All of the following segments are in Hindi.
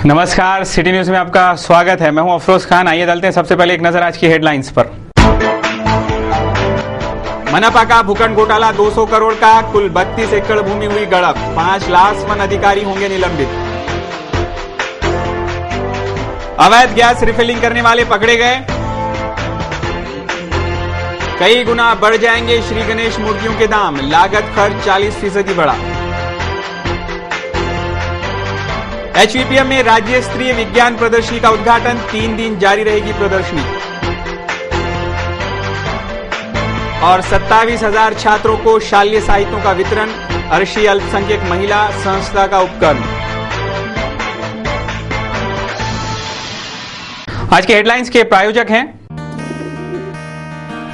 नमस्कार, सिटी न्यूज में आपका स्वागत है। मैं हूं अफरोज खान। आइए डालते हैं सबसे पहले एक नजर आज की हेडलाइंस पर। मनपा का भूखंड घोटाला, 200 करोड़ का कुल 32 एकड़ भूमि हुई गड़प, 5 लाख वन अधिकारी होंगे निलंबित। अवैध गैस रिफिलिंग करने वाले पकड़े गए, कई गुना बढ़ जाएंगे श्री गणेश मूर्तियों के दाम, लागत खर्च 40% बढ़ा। एचवीपीएम में राज्य स्तरीय विज्ञान प्रदर्शनी का उद्घाटन, 3 दिन जारी रहेगी प्रदर्शनी। और 27,000 छात्रों को शालेय साहित्यों का वितरण, अर्शी अल्पसंख्यक महिला संस्था का उपक्रम। आज के हेडलाइंस के प्रायोजक हैं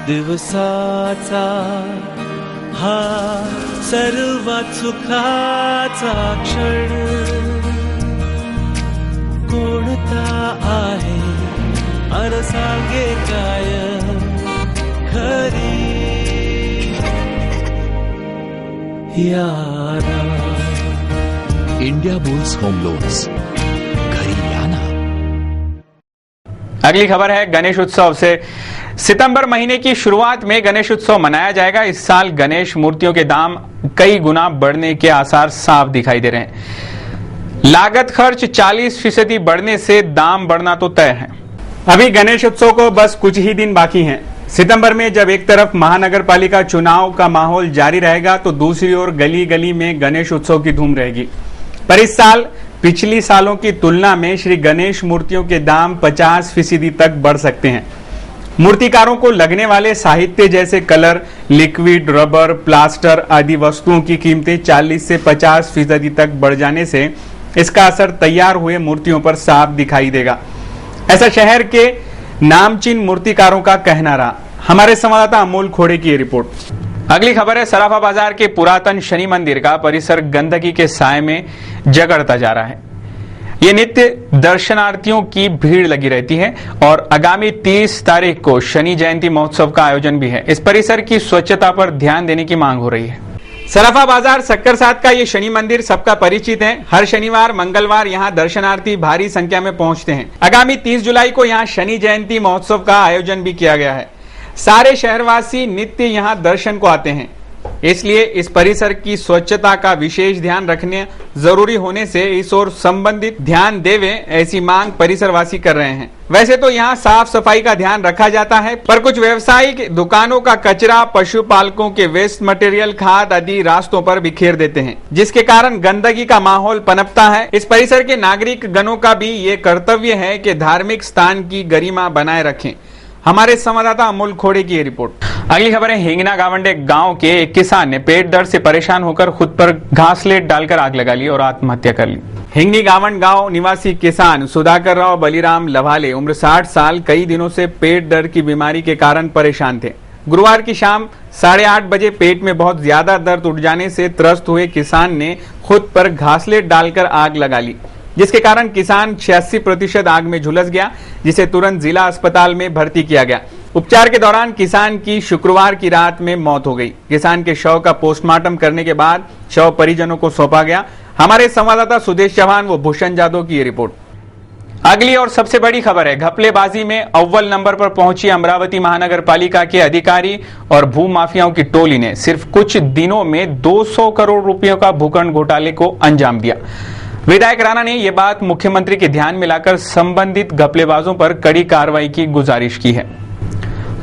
दिवसाचा हा सर्वात सुखाचा क्षण कोणता आहे अन सांगे काय खरी यारा। इंडिया बुल्स होम लोन्स, घरी लाना। अगली खबर है गणेश उत्सव से। सितंबर महीने की शुरुआत में गणेश उत्सव मनाया जाएगा। इस साल गणेश मूर्तियों के दाम कई गुना बढ़ने के आसार साफ दिखाई दे रहे हैं। लागत खर्च 40% बढ़ने से दाम बढ़ना तो तय है। अभी गणेश उत्सव को बस कुछ ही दिन बाकी हैं। सितंबर में जब एक तरफ महानगर पालिका चुनाव का माहौल जारी रहेगा तो दूसरी ओर गली गली में गणेश उत्सव की धूम रहेगी। पर इस साल पिछली सालों की तुलना में श्री गणेश मूर्तियों के दाम 50% तक बढ़ सकते हैं। मूर्तिकारों को लगने वाले साहित्य जैसे कलर, लिक्विड, रबर, प्लास्टर आदि वस्तुओं की कीमतें 40 से 50% तक बढ़ जाने से इसका असर तैयार हुए मूर्तियों पर साफ दिखाई देगा। ऐसा शहर के नामचीन मूर्तिकारों का कहना रहा। हमारे संवाददाता अमोल खोड़े की रिपोर्ट। अगली खबर है सराफा बाजार के पुरातन शनि मंदिर का परिसर गंदगी के साए में जगड़ता जा रहा है। ये नित्य दर्शनार्थियों की भीड़ लगी रहती है और आगामी 30 तारीख को शनि जयंती महोत्सव का आयोजन भी है। इस परिसर की स्वच्छता पर ध्यान देने की मांग हो रही है। सराफा बाजार सक्कर साथ का ये शनि मंदिर सबका परिचित है। हर शनिवार मंगलवार यहाँ दर्शनार्थी भारी संख्या में पहुंचते हैं। आगामी 30 जुलाई को यहाँ शनि जयंती महोत्सव का आयोजन भी किया गया है। सारे शहरवासी नित्य यहाँ दर्शन को आते हैं, इसलिए इस परिसर की स्वच्छता का विशेष ध्यान रखने जरूरी होने से इस ओर संबंधित ध्यान देवे, ऐसी मांग परिसरवासी कर रहे हैं। वैसे तो यहाँ साफ सफाई का ध्यान रखा जाता है, पर कुछ व्यवसायिक दुकानों का कचरा, पशुपालकों के वेस्ट मटेरियल, खाद आदि रास्तों पर बिखेर देते हैं, जिसके कारण गंदगी का माहौल पनपता है। इस परिसर के नागरिक गणों का भी ये कर्तव्य है कि धार्मिक स्थान की गरिमा बनाए रखें। हमारे संवाददाता अमोल खोड़े की रिपोर्ट। अगली खबर है हिंगना गावंडे गांव के एक किसान ने पेट दर्द से परेशान होकर खुद पर घासलेट डालकर आग लगा ली और आत्महत्या कर ली। हिंगनी गावंड गांव निवासी किसान सुधाकर राव बलिराम लभाले उम्र 60 साल कई दिनों से पेट दर्द की बीमारी के कारण परेशान थे। गुरुवार की शाम 8:30 बजे पेट में बहुत ज्यादा दर्द उठ जाने से त्रस्त हुए किसान ने खुद पर घासलेट डालकर आग लगा ली, जिसके कारण किसान 86% आग में झुलस गया, जिसे तुरंत जिला अस्पताल में भर्ती किया गया। उपचार के दौरान किसान की शुक्रवार की रात में मौत हो गई। किसान के शव का पोस्टमार्टम करने के बाद शव परिजनों को सौंपा गया। हमारे संवाददाता सुदेश चौहान व भूषण जादव की रिपोर्ट। अगली और सबसे बड़ी खबर है घपलेबाजी में अव्वल नंबर पर पहुंची अमरावती महानगर पालिका के अधिकारी और भू माफियाओं की टोली ने सिर्फ कुछ दिनों में 200 करोड़ रुपयों का भूखंड घोटाले को अंजाम दिया। विधायक राणा ने यह बात मुख्यमंत्री के ध्यान में लाकर संबंधित घपलेबाजों पर कड़ी कार्रवाई की गुजारिश की है,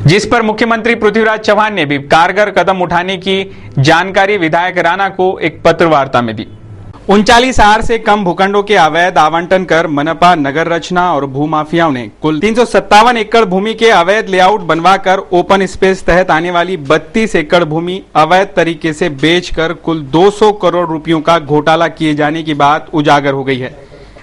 जिस पर मुख्यमंत्री पृथ्वीराज चौहान ने भी कारगर कदम उठाने की जानकारी विधायक राणा को एक पत्र वार्ता में दी। 39,000 से कम भूखंडों के अवैध आवंटन कर मनपा, नगर रचना और भूमाफियाओं ने कुल 357 एकड़ भूमि के अवैध लेआउट बनवाकर ओपन स्पेस तहत आने वाली 32 एकड़ भूमि अवैध तरीके से बेचकर कुल 200 करोड़ रुपयों का घोटाला किए जाने की बात उजागर हो गई है।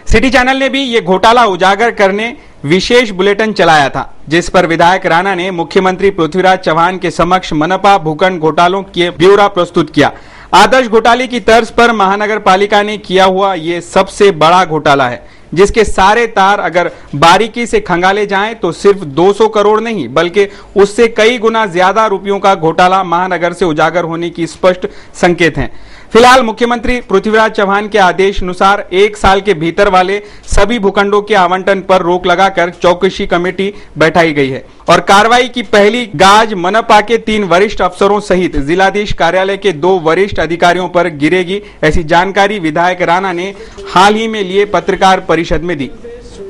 सिटी चैनल ने भी ये घोटाला उजागर करने विशेष बुलेटिन चलाया था, जिस पर विधायक राणा ने मुख्यमंत्री पृथ्वीराज चौहान के समक्ष मनपा भूखंड घोटालों के ब्यौरा प्रस्तुत किया। आदर्श घोटाले की तर्ज पर महानगर पालिका ने किया हुआ ये सबसे बड़ा घोटाला है, जिसके सारे तार अगर बारीकी से खंगाले जाएं तो सिर्फ 200 करोड़ नहीं बल्कि उससे कई गुना ज्यादा रुपयों का घोटाला महानगर से उजागर होने की स्पष्ट संकेत हैं। फिलहाल मुख्यमंत्री पृथ्वीराज चौहान के आदेश अनुसार 1 साल के भीतर वाले सभी भूखंडों के आवंटन पर रोक लगाकर चौकसी कमेटी बैठाई गई है और कार्रवाई की पहली गाज मनपा के 3 वरिष्ठ अफसरों सहित जिलाधीश कार्यालय के 2 वरिष्ठ अधिकारियों पर गिरेगी। ऐसी जानकारी विधायक राणा ने हाल ही में लिए पत्रकार परिषद में दी।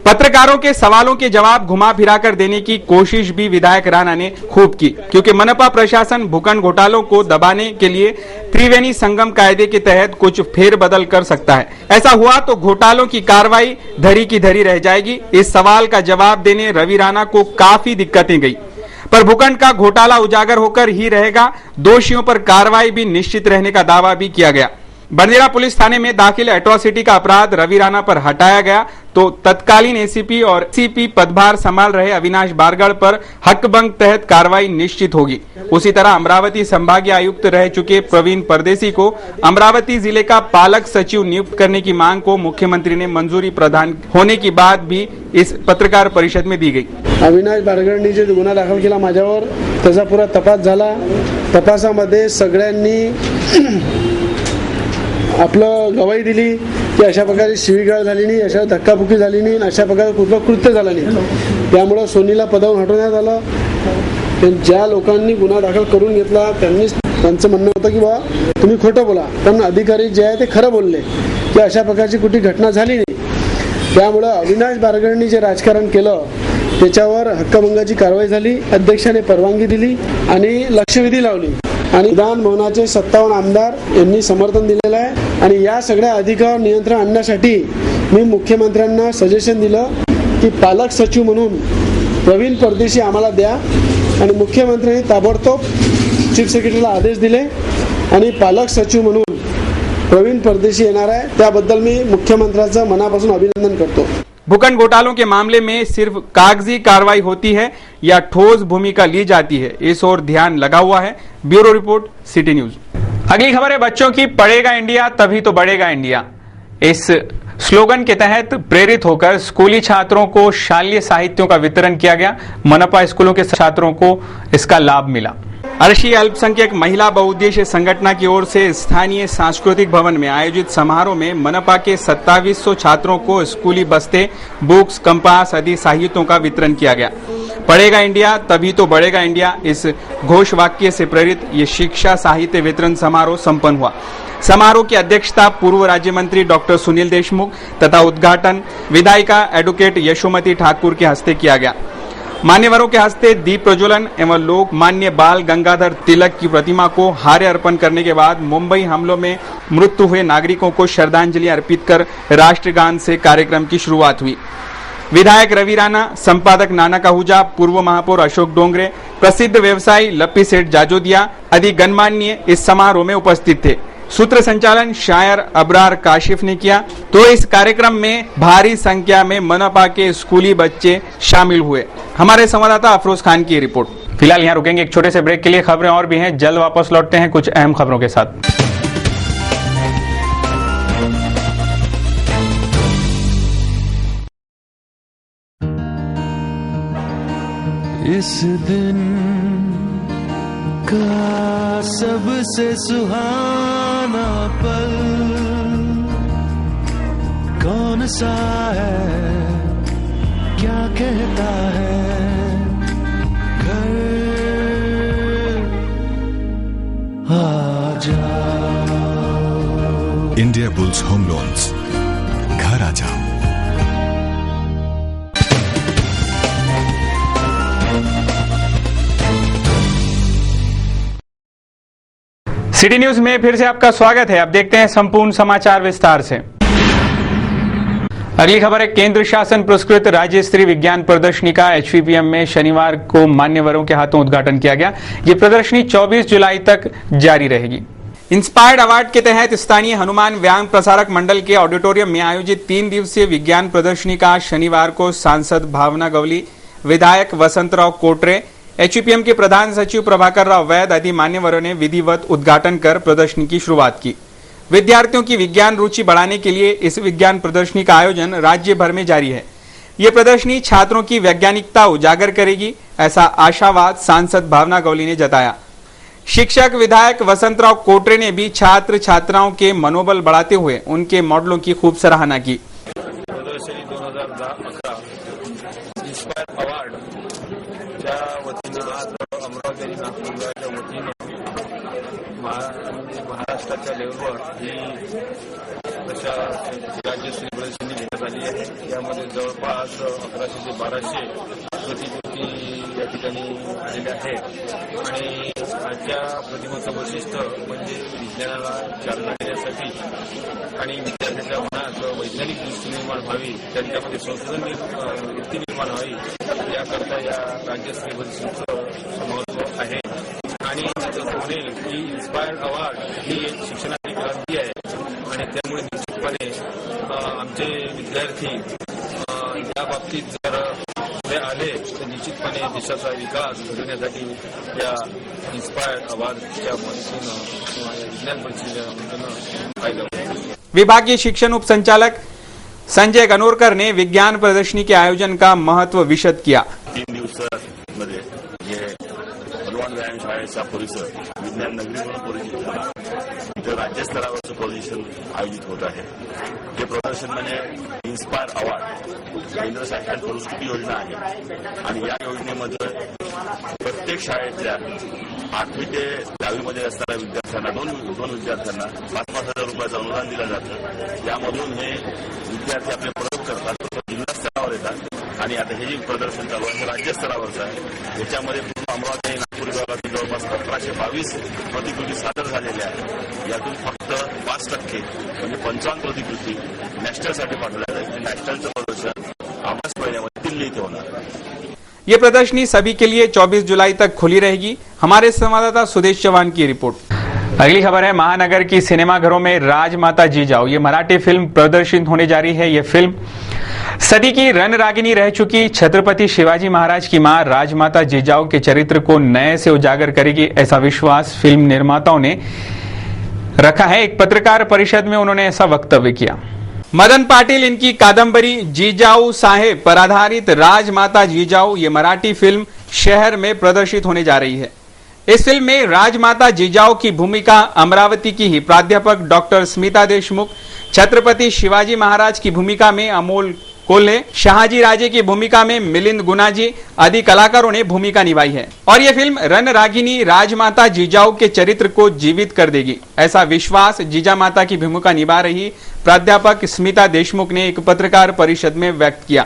पत्रकारों के सवालों के जवाब घुमा फिराकर देने की कोशिश भी विधायक राणा ने खूब की, क्योंकि मनपा प्रशासन भूखंड घोटालों को दबाने के लिए त्रिवेणी संगम कायदे के तहत कुछ फेरबदल कर सकता है। ऐसा हुआ तो घोटालों की कार्रवाई धरी की धरी रह जाएगी। इस सवाल का जवाब देने रवि राणा को काफी दिक्कतें गई, पर भूखंड का घोटाला उजागर होकर ही रहेगा। दोषियों पर कार्रवाई भी निश्चित रहने का दावा भी किया गया। बंदेरा पुलिस थाने में दाखिल एट्रोसिटी का अपराध रवि राणा पर हटाया गया तो तत्कालीन एसीपी और सीपी पदभार संभाल रहे अविनाश बारगढ़ पर हकभंग तहत कार्रवाई निश्चित होगी। उसी तरह अमरावती संभागीय आयुक्त रह चुके प्रवीण परदेसी को अमरावती जिले का पालक सचिव नियुक्त करने की मांग को मुख्यमंत्री ने मंजूरी प्रदान होने की बात भी इस पत्रकार परिषद में दी गई। अविनाश बारगळनी जे गुन्हा दाखल केला माझ्यावर, त्याचा पुरा तपास झाला। तपासामध्ये सगळ्यांनी आपलं गवाही दिली की अशा प्रकारे शिवीगाळ झाली नाही, अशा धक्काबुक्की झाली नाही, अशा प्रकारे कुठलं कृत्य झालं नाही। त्यामुळे सोनीला पदावरून हटवण्यात आलं। ज्या लोकांनी गुन्हा दाखल करून घेतला त्यांचं म्हणणं होतं की बाबा तुम्ही खोटं बोला, पण अधिकारी जे आहे ते खरं बोलले की अशा प्रकारची कुठली घटना झाली नाही। त्यामुळे अविनाश बारगळनी जे राजकारण केलं त्याच्यावर हक्कभंगाची कारवाई झाली। अध्यक्षाने परवानगी दिली आणि लक्षवेधी लावली आणि विधान भवनाचे 57 आमदार यांनी समर्थन दिलेलं आहे। आणि या सगळ्या अधिकार नियंत्रण आणण्यासाठी मी मुख्यमंत्र्यांना सजेशन दिलं की पालक सचिव म्हणून प्रवीण परदेशी आम्हाला द्या आणि मुख्यमंत्र्यांनी ताबडतोब चीफ सेक्रेटरीला आदेश दिले आणि पालक सचिव म्हणून प्रवीण परदेशी येणार आहे। त्याबद्दल मी मुख्यमंत्र्यांचं मनापासून अभिनंदन करतो। भूखंड घोटालों के मामले में सिर्फ कागजी कार्रवाई होती है या ठोस भूमिका ली जाती है, इस ओर ध्यान लगा हुआ है। Bureau report, city news. अगली खबर है बच्चों की। पढ़ेगा इंडिया तभी तो बढ़ेगा इंडिया, इस स्लोगन के तहत प्रेरित होकर स्कूली छात्रों को शालेय साहित्यों का वितरण किया गया। मनपा स्कूलों के छात्रों को इसका लाभ मिला। अर्शी अल्पसंख्यक महिला बहुउद्देशीय संगठन की ओर से स्थानीय सांस्कृतिक भवन में आयोजित समारोह में मनपा के 2700 छात्रों को स्कूली बस्ते, बुक्स, कंपास आदि साहित्यों का वितरण किया गया। पढ़ेगा इंडिया तभी तो बढ़ेगा इंडिया, इस घोष वाक्य से प्रेरित ये शिक्षा साहित्य वितरण समारोह संपन्न हुआ। समारोह की अध्यक्षता पूर्व राज्य मंत्री डॉक्टर सुनील देशमुख तथा उद्घाटन विधायिका एडवोकेट यशोमती ठाकुर के हस्ते किया गया। मान्यवरों के हस्ते दीप प्रज्वलन एवं लोकमान्य बाल गंगाधर तिलक की प्रतिमा को हार्य अर्पण करने के बाद मुंबई हमलों में मृत्यु हुए नागरिकों को श्रद्धांजलि अर्पित कर राष्ट्रगान से कार्यक्रम की शुरुआत हुई। विधायक रवि राणा, संपादक नाना काहुजा, पूर्व महापौर अशोक डोंगरे, प्रसिद्ध व्यवसायी लप्पी सेठ जाजोदिया आदि गणमान्य इस समारोह में उपस्थित थे। सूत्र संचालन शायर अबरार काशिफ ने किया तो इस कार्यक्रम में भारी संख्या में मनपा के स्कूली बच्चे शामिल हुए। हमारे संवाददाता अफरोज खान की रिपोर्ट। फिलहाल यहाँ रुकेंगे एक छोटे से ब्रेक के लिए। खबरें और भी हैं, जल्द वापस लौटते हैं कुछ अहम खबरों के साथ। इस दिन का सबसे सुहाना पल कौन सा है, क्या कहता है घर आ जाओ। इंडिया बुल्स होम लोन्स, घर आ जाओ। सिटी न्यूज में फिर से आपका स्वागत है। अब देखते हैं संपूर्ण समाचार विस्तार से। अगली खबर है, केंद्र शासन पुरस्कृत राज्य स्तरीय विज्ञान प्रदर्शनी का एचवीपीएम में शनिवार को मान्यवरों के हाथों उद्घाटन किया गया। ये प्रदर्शनी 24 जुलाई तक जारी रहेगी। इंस्पायर्ड अवार्ड के तहत स्थानीय हनुमान व्यांग प्रसारक मंडल के ऑडिटोरियम में आयोजित 3 दिवसीय विज्ञान प्रदर्शनी का शनिवार को सांसद भावना गवली, विधायक वसंतराव कोटरे, एचयूपीएम के प्रधान सचिव प्रभाकर राव वैद आदि मान्यवरों ने विधिवत उद्घाटन कर प्रदर्शनी की शुरुआत की। विद्यार्थियों की विज्ञान रुचि बढ़ाने के लिए इस विज्ञान प्रदर्शनी का आयोजन राज्य भर में जारी है। ये प्रदर्शनी छात्रों की वैज्ञानिकता उजागर करेगी, ऐसा आशावाद सांसद भावना गवली ने जताया। शिक्षक विधायक वसंतराव कोटरे ने भी छात्र छात्राओं के मनोबल बढ़ाते हुए उनके मॉडलों की खूब सराहना की। प्रदर्शनी 2011 इन्स्पायर अवॉर्ड च्या वतीनं आज अमरावती आणि नागपूर विभागाच्या वतीनं महाराष्ट्राच्या लेवलवर ही अशा राज्यश्री प्रदर्शनी घेण्यात आली आहे। यामध्ये जवळपास 1100 ते 1200 प्रतिकृती या ठिकाणी आलेल्या आहेत आणि आजच्या प्रतिमेचं वैशिष्ट्य म्हणजे विज्ञानाला चालना देण्यासाठी आणि विद्यार्थ्यांच्या मनात वैज्ञानिक दृष्टी निर्माण व्हावी, त्यांच्यामध्ये संशोधन वृत्ती निर्माण व्हावी याकरता या राज्यश्री प्रदर्शनीचं महत्त्व आहे। आणि म्हणेल की इन्स्पायर अवॉर्ड ही एक शिक्षणाची क्रांती आहे आणि त्यामुळे निश्चितपणे आमचे विद्यार्थी या बाबतीत जर पुढे आले तर निश्चितपणे देशाचा विकास घडवण्यासाठी या इन्स्पायर अवॉर्डच्या मदतीनं किंवा या विज्ञान परिषदेच्या मदतीनं फायदा होईल। विभागीय शिक्षण उप संचालक संजय गनोरकर ने विज्ञान प्रदर्शनी के आयोजन का महत्व विशद किया। 3 दिवसांमध्ये जे बलवान व्यायाम शाळेचा परिसर विज्ञान नगरी म्हणून परिचित झाला, इथं राज्यस्तरावरचं प्रदर्शन आयोजित होत आहे। हे प्रदर्शन म्हणजे इन्स्पायर अवॉर्ड केंद्र शासन पुरस्कृत योजना आहे आणि या योजनेमध्ये प्रत्येक शाळेतल्या 8वी ते 10वी मध्ये असणाऱ्या विद्यार्थ्यांना दोन विद्यार्थ्यांना 5,000 रुपयाचं अनुदान दिलं जातं। त्यामधून हे विद्यार्थी आपले प्रयोग करतात, जिल्हा स्तरावर येतात आणि आता हे जे प्रदर्शन चालू आहे राज्यस्तरावरचं आहे। याच्यामध्ये पूर्ण अमरावती आणि नागपूर विभागातील जवळपास 1722 प्रतिकृती सादर झालेल्या आहेत। यातून फक्त 5% म्हणजे 55 प्रतिकृती नॅशनलसाठी पाठवल्या जाईल। नॅशनलचं प्रदर्शन ऑगस्ट महिन्यामध्ये दिल्ली इथे होणार आहे। ये प्रदर्शनी सभी के लिए 24 जुलाई तक खुली रहेगी। हमारे संवाददाता सुदेश चौहान की रिपोर्ट। अगली खबर है, महानगर की सिनेमाघरों में राजमाता जी जाओ ये मराठी फिल्म प्रदर्शित होने जा रही है। ये फिल्म सदी की रणरागिनी रह चुकी छत्रपति शिवाजी महाराज की मां राजमाता जिजाऊ के चरित्र को नए से उजागर करेगी, ऐसा विश्वास फिल्म निर्माताओं ने रखा है। एक पत्रकार परिषद में उन्होंने ऐसा वक्तव्य किया। मदन पाटिल इनकी कादंबरी जिजाऊ साहेब पर आधारित राजमाता जिजाऊ ये मराठी फिल्म शहर में प्रदर्शित होने जा रही है। इस फिल्म में राजमाता जिजाऊ की भूमिका अमरावती की ही प्राध्यापक डॉक्टर स्मिता देशमुख, छत्रपति शिवाजी महाराज की भूमिका में अमोल कोल्हे, शहाजी राजे की भूमिका में मिलिंद गुनाजी आदि कलाकारों ने भूमिका निभाई है और यह फिल्म रणरागिनी राजमाता जिजाऊ के चरित्र को जीवित कर देगी, ऐसा विश्वास जीजा माता की भूमिका निभा रही प्राध्यापक स्मिता देशमुख ने एक पत्रकार परिषद में व्यक्त किया।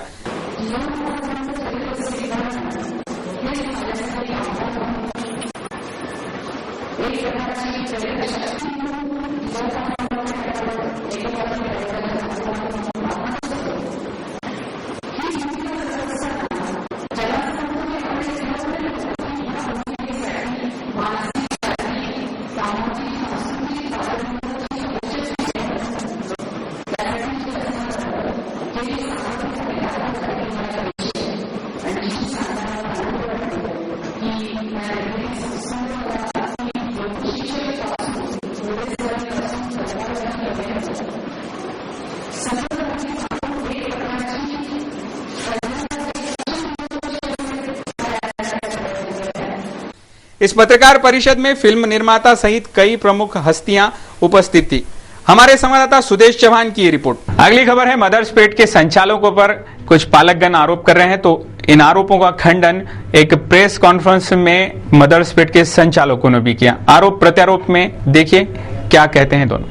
इस पत्रकार परिषद में फिल्म निर्माता सहित कई प्रमुख हस्तियां उपस्थित थी। हमारे संवाददाता सुदेश चौहान की रिपोर्ट। अगली खबर है, मदर्स पेट के संचालकों पर कुछ पालकगण आरोप कर रहे हैं, तो इन आरोपों का खंडन एक प्रेस कॉन्फ्रेंस में मदर्स पेट के संचालकों ने भी किया। आरोप प्रत्यारोप में देखिए क्या कहते हैं दोनों।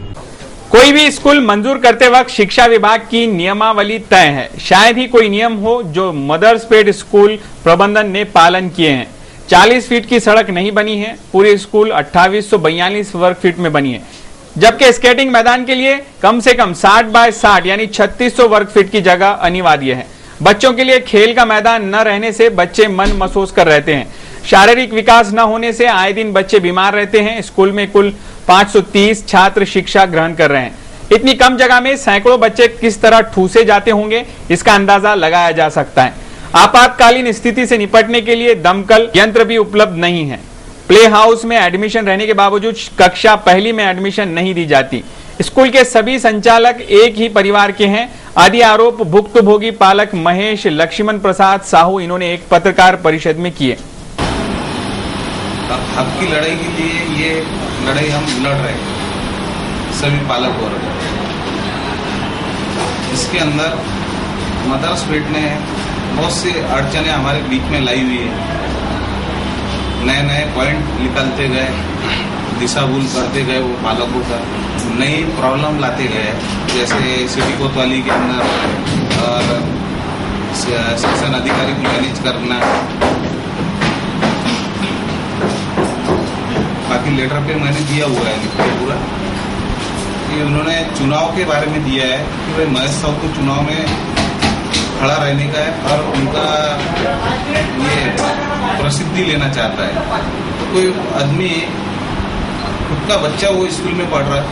कोई भी स्कूल मंजूर करते वक्त शिक्षा विभाग की नियमावली तय है। शायद ही कोई नियम हो जो मदर्स पेट स्कूल प्रबंधन ने पालन किए हैं। 40 फीट की सड़क नहीं बनी है, पूरी स्कूल 2842 वर्ग फीट में बनी है, जबकि स्केटिंग मैदान के लिए कम से कम 60 बाय 60 यानी 3600 वर्ग फीट की जगह अनिवार्य है। बच्चों के लिए खेल का मैदान न रहने से बच्चे मन महसूस कर रहते हैं। शारीरिक विकास न होने से आए दिन बच्चे बीमार रहते हैं। स्कूल में कुल 530 छात्र शिक्षा ग्रहण कर रहे हैं। इतनी कम जगह में सैकड़ों बच्चे किस तरह ठूसे जाते होंगे, इसका अंदाजा लगाया जा सकता है। आपातकालीन स्थिति से निपटने के लिए दमकल यंत्र भी उपलब्ध नहीं है। प्ले हाउस में एडमिशन रहने के बावजूद कक्षा पहली में एडमिशन नहीं दी जाती। स्कूल के सभी संचालक एक ही परिवार के हैं। आदि आरोप भुक्तभोगी पालक महेश लक्ष्मण प्रसाद साहू इन्होंने एक पत्रकार परिषद में किए। हक की लड़ाई के लिए ये लड़ाई हम लड़ रहे हैं सभी पालक वर्ग। इसके अंदर मदर्स पेट ने बहुत सी अड़चने हमारे बीच में लाई हुई है। नए नए पॉइंट निकालते गए, दिशा भूल करते गए वो पालकों का, नई प्रॉब्लम लाते गए, जैसे सिटी कोतवाली के अंदर और सेक्शन अधिकारी को मैनेज करना। बाकी लेटर पे मैंने दिया हुआ है पूरा कि उन्होंने चुनाव के बारे में दिया है कि भाई महेश साहू को चुनाव में खड़ा रहने का है और उनका ये प्रसिद्धि लेना चाहता है। तो कोई आदमी खुद का बच्चा वो स्कूल में पढ़ रहा है,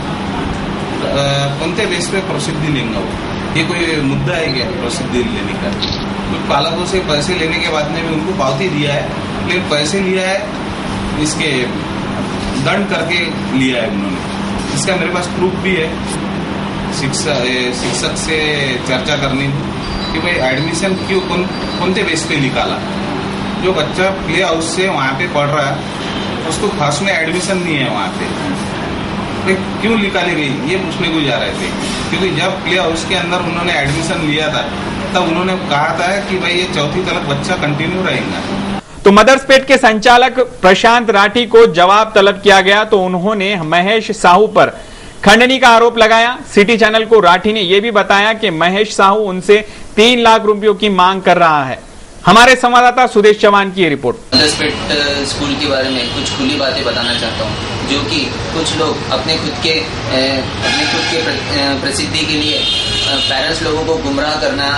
कौन-से बेस पे प्रसिद्धि लेंगे वो? ये कोई मुद्दा है क्या प्रसिद्धि लेने का? तो पालकों से पैसे लेने के बाद में भी उनको पावती दिया है, लेकिन पैसे लिया है इसके दंड करके लिया है उन्होंने। इसका मेरे पास प्रूफ भी है। शिक्षक से चर्चा करनी कि भाई एडमिशन क्यों कौन से बेस पे निकाला। जो बच्चा प्ले हाउस से वहाँ पे पढ़ रहा है उसको खास में एडमिशन नहीं है वहाँ पे, क्यों निकाली गई ये पूछने को जा रहे थे। क्योंकि जब प्ले हाउस के अंदर उन्होंने एडमिशन लिया था तब उन्होंने कहा था कि भाई ये 4वीं तक बच्चा कंटिन्यू रहेगा। तो मदर्स पेट के संचालक प्रशांत राठी को जवाब तलब किया गया तो उन्होंने महेश साहू पर खंडनी का आरोप लगाया। सिटी चैनल को राठी ने यह भी बताया कि महेश साहू उनसे 3 लाख रुपयों की मांग कर रहा है। हमारे संवाददाता सुदेश चौहान की रिपोर्ट। मदर्स पेट स्कूल के बारे में कुछ खुली बातें बताना चाहता हूँ, जो कि कुछ लोग अपने खुद के प्रसिद्धि के लिए पेरेंट्स लोगों को गुमराह करना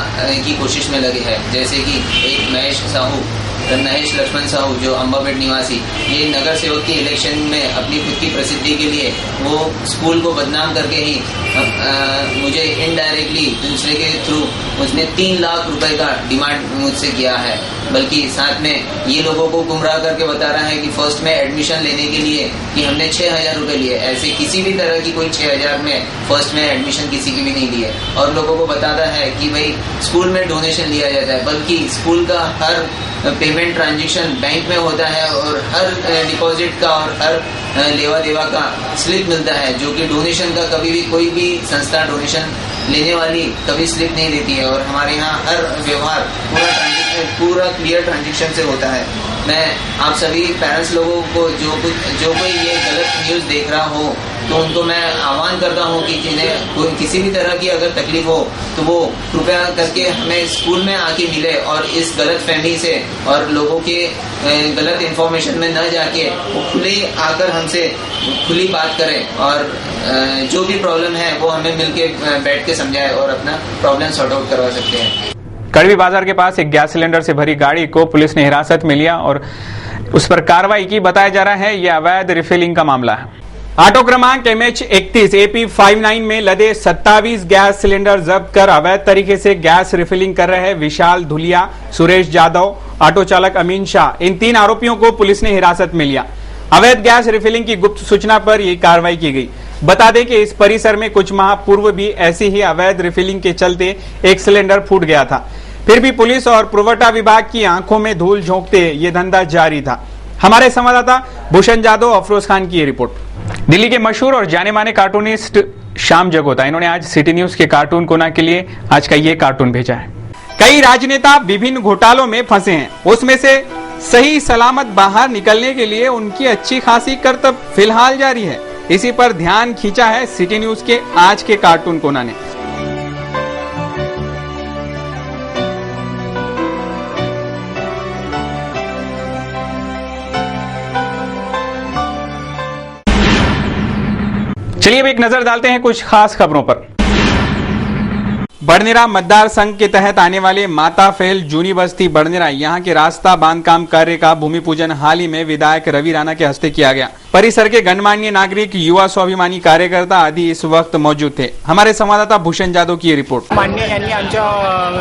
की कोशिश में लगे हैं। जैसे कि एक महेश लक्ष्मण साहू जो अम्बापेट निवासी, ये नगर सेवक के इलेक्शन में अपनी खुद की प्रसिद्धि के लिए वो स्कूल को बदनाम करके ही मुझे इनडायरेक्टली दूसरे के थ्रू उसने 3 लाख रुपए का डिमांड मुझसे किया है। बल्कि साथ में ये लोगों को गुमराह करके बता रहा है कि फर्स्ट में एडमिशन लेने के लिए कि हमने 6,000 रुपए लिए। ऐसे किसी भी तरह की कोई 6,000 में फर्स्ट में एडमिशन किसी की भी नहीं लिए। और लोगों को बताता है कि भाई स्कूल में डोनेशन लिया जाता है, बल्कि स्कूल का हर पेमेंट ट्रांजेक्शन बैंक में होता है और हर डिपॉजिट का और हर लेवा देवा का स्लिप मिलता है, जो कि डोनेशन का कभी भी कोई भी संस्था डोनेशन लेने वाली कभी स्लिप नहीं देती है। और हमारे यहाँ हर व्यवहार पूरा क्लियर ट्रांजेक्शन से होता है। मैं आप सभी पेरेंट्स लोगों को जो कोई ये गलत न्यूज़ देख रहा हो तो उनको मैं आह्वान करता हूँ कि जिन्हें किसी भी तरह की अगर तकलीफ हो तो वो कृपया करके हमें स्कूल में आके मिले और इस गलत फहमी से और लोगों के गलत इन्फॉर्मेशन में न जाके वो खुले आकर हमसे खुली बात करें और जो भी प्रॉब्लम है वो हमें मिलके बैठ के समझाए और अपना प्रॉब्लम सॉर्ट आउट करवा सकते हैं। कड़वी बाजार के पास एक गैस सिलेंडर से भरी गाड़ी को पुलिस ने हिरासत में लिया और उस पर कार्रवाई की। बताया जा रहा है यह अवैध रिफिलिंग का मामला है। ऑटो क्रमांक MH31 AP59 में लदे 27 गैस सिलेंडर जब्त कर अवैध तरीके से गैस रिफिलिंग कर रहे विशाल धुलिया, सुरेश जादव, ऑटो चालक अमीन शाह, इन 3 आरोपियों को पुलिस ने हिरासत में लिया। अवैध गैस रिफिलिंग की गुप्त सूचना पर यह कार्रवाई की गई। बता दें कि इस परिसर में कुछ माह पूर्व भी ऐसी ही अवैध रिफिलिंग के चलते एक सिलेंडर फूट गया था। फिर भी पुलिस और पुरवठा विभाग की आंखों में धूल झोंकते ये धंधा जारी था। हमारे संवाददाता भूषण जादव, अफरोज खान की ये रिपोर्ट। दिल्ली के मशहूर और जाने माने कार्टूनिस्ट श्याम जगोता, इन्होंने आज सिटी न्यूज के कार्टून कोना के लिए आज का ये कार्टून भेजा है। कई राजनेता विभिन्न घोटालों में फंसे हैं, उसमें से सही सलामत बाहर निकलने के लिए उनकी अच्छी खासी करतब फिलहाल जारी है। इसी पर ध्यान खींचा है सिटी न्यूज के आज के कार्टून कोना ने। चलिए अब एक नजर डालते हैं कुछ खास खबरों पर। बड़नेरा मतदार संघ के तहत आने वाले माता फेल जूनी बस्ती बड़नेरा, यहां के रास्ता बांधकाम कार्य का भूमि पूजन हाल ही में विधायक रवि राणा के हस्ते किया गया। परिसर के गणमान्य नागरिक, युवा स्वाभिमानी कार्यकर्ता आदि इस वक्त मौजूद थे। हमारे संवाददाता भूषण जाधव की ये रिपोर्ट। मान्य यांनी आमच्या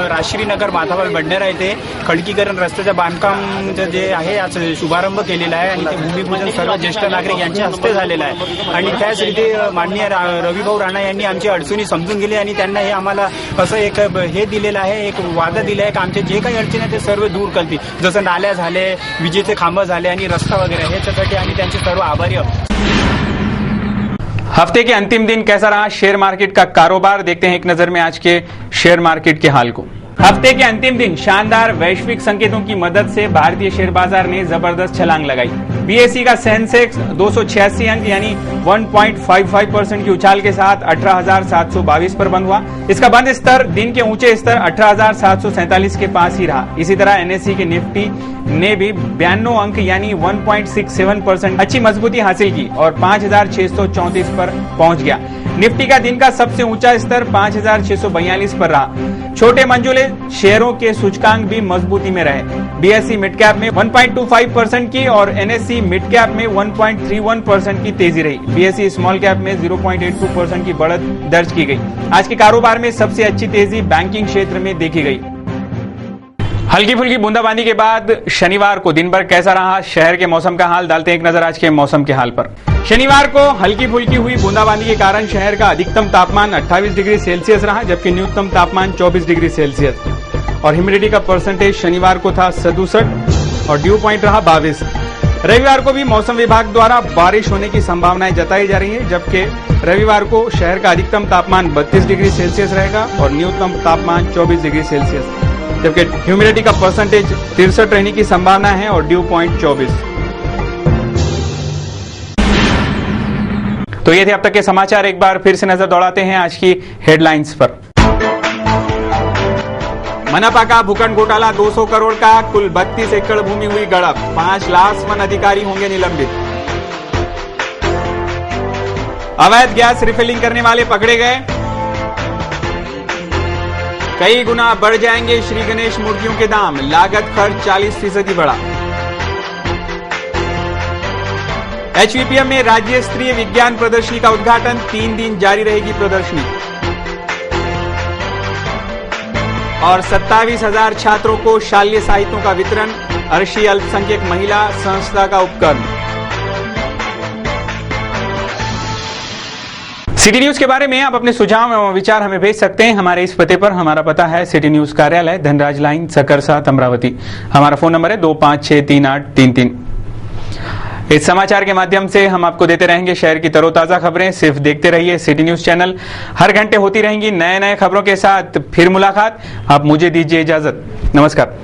राजश्रीनगर माधवल बंडनेरा येथे खडकीकरण रस्त्याच्या बांधकामचं जे आहे याचा शुभारंभ केलेला आहे आणि ते भूमिपूजन सर्व ज्येष्ठ नागरिक यांच्या हस्ते झालेलं आहे आणि त्याच रीती माननीय रविभाऊ राणा यांनी आमची अडचणी समजून गेली आणि त्यांना हे आम्हाला असं एक हे दिलेलं आहे, एक वादा दिला आहे की आमचे जे काही अडचणी आहेत ते सर्व दूर करतील, जसं नाल्या झाले, विजेचे खांब झाले आणि रस्ता वगैरे, ह्याच्यासाठी आम्ही त्यांचे सर्व आभारी आहोत। हफ्ते के अंतिम दिन कैसा रहा शेयर मार्केट का कारोबार, देखते हैं एक नजर में आज के शेयर मार्केट के हाल को। हफ्ते के अंतिम दिन शानदार वैश्विक संकेतों की मदद से भारतीय शेयर बाजार ने जबरदस्त छलांग लगाई। बीएसई का सेंसेक्स 286 अंक यानी 1.55% की उछाल के साथ 18,722 पर बंद हुआ। इसका बंद स्तर दिन के ऊंचे स्तर 18,747 के पास ही रहा। इसी तरह एनएसई के निफ्टी ने भी 92 अंक यानी 1.67% अच्छी मजबूती हासिल की और 5,634 पर पहुंच गया। निफ्टी का दिन का सबसे ऊंचा स्तर 5,642 पर रहा। छोटे मंजुले शेयरों के सूचकांक भी मजबूती में रहे। बीएसई मिड कैप में 1.25% की और एनएसई मिड कैप में 1.31% की तेजी रही। बीएसई स्मॉल कैप में 0.82% की बढ़त दर्ज की गई। आज के कारोबार में सबसे अच्छी तेजी बैंकिंग क्षेत्र में देखी गई। हल्की फुल्की बूंदाबांदी के बाद शनिवार को दिन भर कैसा रहा शहर के मौसम का हाल, डालते हैं एक नजर आज के मौसम के हाल पर। शनिवार को हल्की फुल्की हुई बूंदाबांदी के कारण शहर का अधिकतम तापमान 28 डिग्री सेल्सियस रहा, जबकि न्यूनतम तापमान 24 डिग्री सेल्सियस और ह्यूमिडिटी का परसेंटेज शनिवार को था 67 और ड्यू पॉइंट रहा 22। रविवार को भी मौसम विभाग द्वारा बारिश होने की संभावनाएं जताई जा रही है, जबकि रविवार को शहर का अधिकतम तापमान 32 डिग्री सेल्सियस रहेगा और न्यूनतम तापमान 24 डिग्री सेल्सियस, जबकि ह्यूमिडिटी का परसेंटेज 63 रहने की संभावना है और ड्यू पॉइंट 24। तो ये थे अब तक के समाचार। एक बार फिर से नजर दौड़ाते हैं आज की हेडलाइंस पर। मनपा का भूखंड घोटाला, 200 करोड़ का कुल 32 एकड़ भूमि हुई गड़प, 5 लाख वन अधिकारी होंगे निलंबित। अवैध गैस रिफिलिंग करने वाले पकड़े गए। कई गुना बढ़ जाएंगे श्री गणेश मूर्तियों के दाम, लागत खर्च 40% बढ़ा। एचवीपीएम में राज्य स्तरीय विज्ञान प्रदर्शनी का उद्घाटन, 3 दिन जारी रहेगी प्रदर्शनी। और 27,000 छात्रों को शालेय साहित्यों का वितरण, अर्शी अल्पसंख्यक महिला संस्था का उपक्रम। सिटी न्यूज के बारे में आप अपने सुझाव एवं विचार हमें भेज सकते हैं हमारे इस पते पर। हमारा पता है सिटी न्यूज कार्यालय, धनराज लाइन, सकरसात, अमरावती। हमारा फोन नंबर है 25638333। इस समाचार के माध्यम से हम आपको देते रहेंगे शहर की तरोताजा खबरें। सिर्फ देखते रहिए सिटी न्यूज चैनल, हर घंटे होती रहेंगी नए नए खबरों के साथ। फिर मुलाकात, आप मुझे दीजिए इजाजत। नमस्कार।